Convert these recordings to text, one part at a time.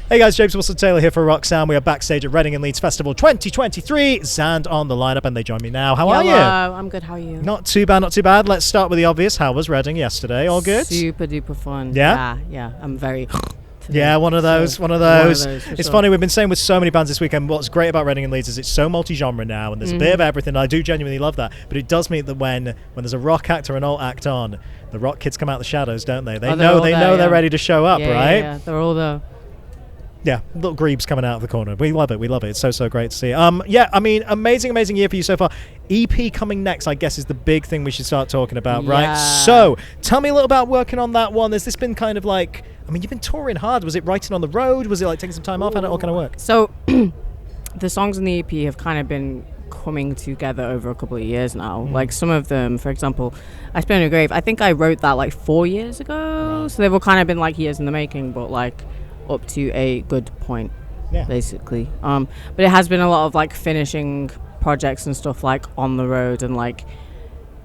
Hey guys, James Wilson-Taylor here for Roxanne. We are backstage at Reading Leeds Festival 2023. Zand on the lineup, and they join me now. How are you? I'm good. How are you? Not too bad, not too bad. Let's start with the obvious. How was Reading yesterday? All good? Super duper fun. Yeah? Yeah. I'm very... Yeah, one of those. It's funny, we've been saying with so many bands this weekend, what's great about Reading and Leeds is it's so multi-genre now, and there's a bit of everything. I do genuinely love that. But it does mean that when there's a rock act or an alt act on, the rock kids come out of the shadows, don't they? They know they're ready to show up, right? Yeah, they're all there. Yeah, little Greebs coming out of the corner. We love it. It's so great to see. Amazing year for you so far. EP coming next, I guess, is the big thing we should start talking about, right? So, tell me a little about working on that one. Has this been kind of like, you've been touring hard. Was it writing on the road? Was it like taking some time off? How did it all kind of work? So, the songs in the EP have kind of been coming together over a couple of years now. Like some of them, for example, I Spin in a Grave, I think I wrote that like 4 years ago. Right. So they've all kind of been like years in the making, but like up to a good point, basically. But it has been a lot of like finishing projects and stuff like on the road and like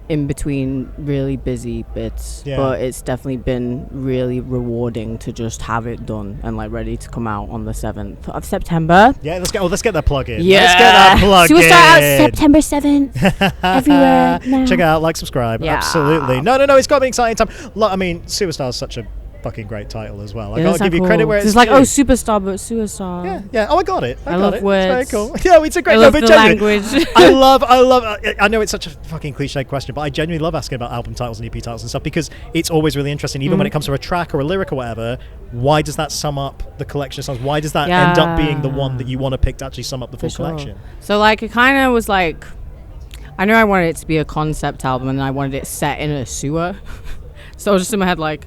in between really busy bits. But it's definitely been really rewarding to just have it done and like ready to come out on the 7th of September. Yeah, let's get that plug in. Yeah, let's get that plug in. Sewerstar out September 7th. Everywhere now. Check it out, like, subscribe. Yeah. Absolutely. No, it's got to be an exciting time. Sewerstar is such a fucking great title as well. I gotta give you credit where it's like, due. Superstar, but Sewerstar. Yeah. Oh, I got it. I love words. It's very cool. Yeah, it's a great. I love the language. I love. I know it's such a fucking cliche question, but I genuinely love asking about album titles and EP titles and stuff because it's always really interesting. Even when it comes to a track or a lyric or whatever, why does that sum up the collection of songs? Why does that end up being the one that you want to pick to actually sum up the full collection? So like, it kind of was like, I knew I wanted it to be a concept album, and I wanted it set in a sewer. So I was just in my head like,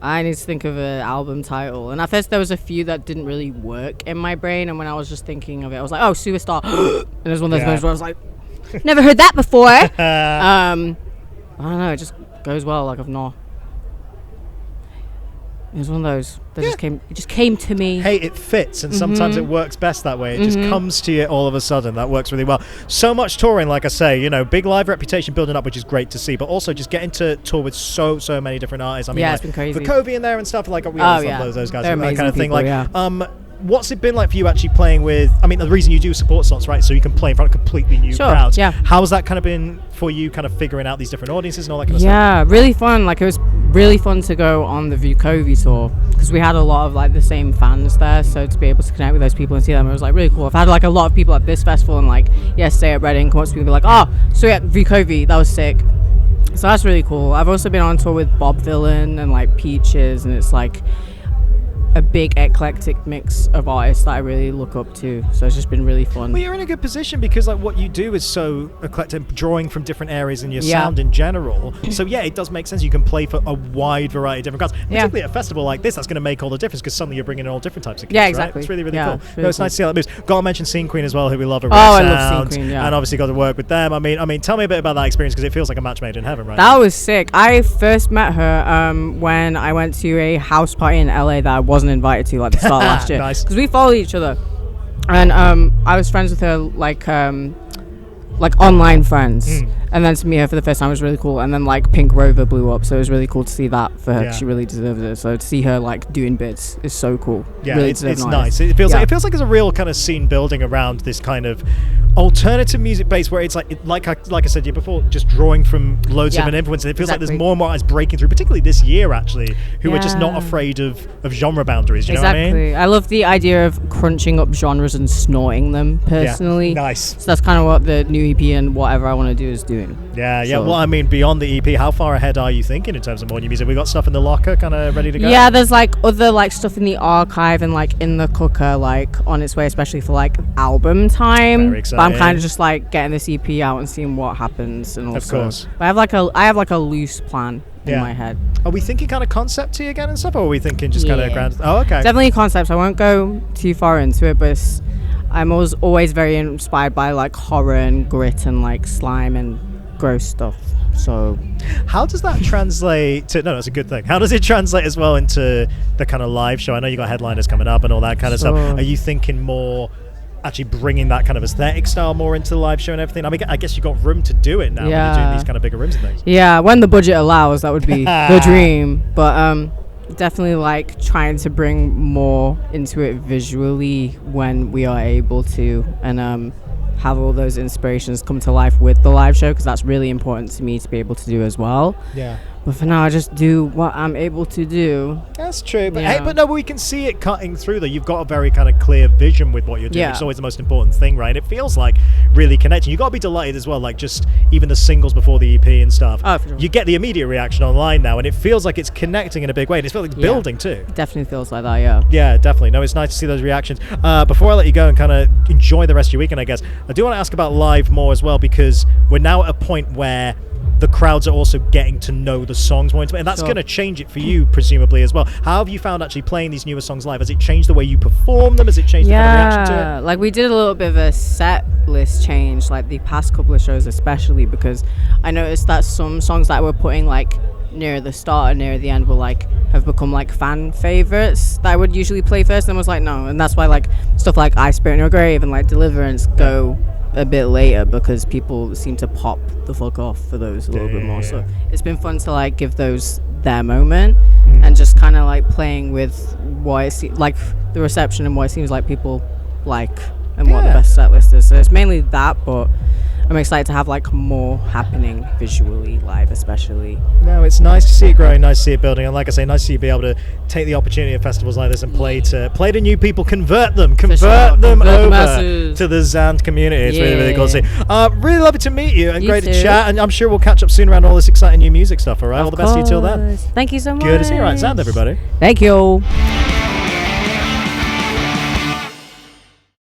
I need to think of an album title. And at first there was a few that didn't really work in my brain, and when I was just thinking of it, I was like, oh, Sewerstar. And it was one of those moments where I was like, never heard that before. I don't know, it just goes well. Like, I've not. It was one of those that just came to me. Hey, it fits, and sometimes it works best that way. It just comes to you all of a sudden. That works really well. So much touring, like I say, big live reputation building up, which is great to see, but also just getting to tour with so many different artists. It's been crazy. Vukovi in there and stuff, like we always love those guys, they're that kind of thing. People, what's it been like for you actually playing with, the reason you do support slots, right, so you can play in front of completely new crowds. Yeah. How's that kind of been for you, kind of figuring out these different audiences and all that kind of stuff? Yeah, really fun. Like, it was really fun to go on the Vukovi tour because we had a lot of like the same fans there, so to be able to connect with those people and see them, it was like really cool. I've had like a lot of people at this festival and like yesterday at Reading come up to me and be like, oh, so at Vukovi, that was sick. So that's really cool. I've also been on tour with Bob Villain and like Peaches, and it's like a big eclectic mix of artists that I really look up to, so it's just been really fun. Well, you're in a good position because like what you do is so eclectic, drawing from different areas in your sound in general. So it does make sense. You can play for a wide variety of different crowds, particularly at a festival like this. That's going to make all the difference because suddenly you're bringing in all different types of kids. Yeah, exactly. Right? It's really cool. It's really It's nice to see how that moves. Got to mention Scene Queen as well, who we love. I love Scene Queen. And obviously got to work with them. I mean, tell me a bit about that experience because it feels like a match made in heaven, right? That was sick. I first met her when I went to a house party in LA that I wasn't invited to, like the start last year. Nice. Because we followed each other, and I was friends with her like online friends, and then to meet her for the first time was really cool. And then like Pink Rover blew up, so it was really cool to see that for her. She really deserves it. So to see her like doing bits is so cool. Yeah, really it's nice. It feels like there's a real kind of scene building around this kind of alternative music base where it's like I said to you before, just drawing from loads of different influences. It feels like there's more and more artists breaking through, particularly this year actually, who are just not afraid of genre boundaries. You know what I mean? I love the idea of crunching up genres and snorting them personally. Nice. So that's kind of what the new EP and whatever I want to do is doing. Yeah. Well, beyond the EP, how far ahead are you thinking in terms of more new music? We got stuff in the locker, kind of ready to go. Yeah, there's like other like stuff in the archive and like in the cooker, like on its way, especially for like album time. Very exciting. But I'm kind of just like getting this EP out and seeing what happens, and also, of course. But I have like a loose plan in my head. Are we thinking kind of concept-y again and stuff, or are we thinking just kind of grand? Oh, okay. Definitely concepts. I won't go too far into it, but I'm always very inspired by like horror and grit and like slime and gross stuff. So how does that translate to, that's a good thing. How does it translate as well into the kind of live show? I know you got headliners coming up and all that kind of stuff. Are you thinking more actually bringing that kind of aesthetic style more into the live show and everything? I mean, I guess you've got room to do it now when you're doing these kind of bigger rooms and things. Yeah, when the budget allows, that would be the dream. But definitely like trying to bring more into it visually when we are able to, and have all those inspirations come to life with the live show, because that's really important to me to be able to do as well. Yeah. But for now, I just do what I'm able to do. That's true. But hey, but no, we can see it cutting through though. You've got a very kind of clear vision with what you're doing. It's always the most important thing, right? It feels like really connecting. You got to be delighted as well, like just even the singles before the EP and stuff. Oh, for sure. You get the immediate reaction online now, and it feels like it's connecting in a big way. And it feels like it's building too. Definitely feels like that, yeah. Yeah, definitely. No, it's nice to see those reactions. Before I let you go and kind of enjoy the rest of your weekend, I guess, I do want to ask about live more as well, because we're now at a point where the crowds are also getting to know the songs more intimately, and that's going to change it for you, presumably, as well. How have you found actually playing these newer songs live? Has it changed the way you perform them? Has it changed the kind of reaction to it? Like we did a little bit of a set list change, like the past couple of shows especially, because I noticed that some songs that we're putting like near the start and near the end were like have become like fan favorites that I would usually play first, and was like no, and that's why like stuff like I Spirit in Your Grave and like Deliverance go a bit later, because people seem to pop the fuck off for those a little bit more. So it's been fun to like give those their moment, and just kind of like playing with what it seems like, the reception and what it seems like people like, and what the best set list is. So it's mainly that, but I'm excited to have like more happening visually live, especially. No, it's nice to see it growing, nice to see it building, and like I say, nice to see you be able to take the opportunity at festivals like this and play to new people, convert them over to the Zand community. It's really, really cool to see. Really lovely to meet you, and great to chat, and I'm sure we'll catch up soon around all this exciting new music stuff. All right, all the best to you till then. Thank you so much. Good to see you. All right, Zand, everybody. Thank you.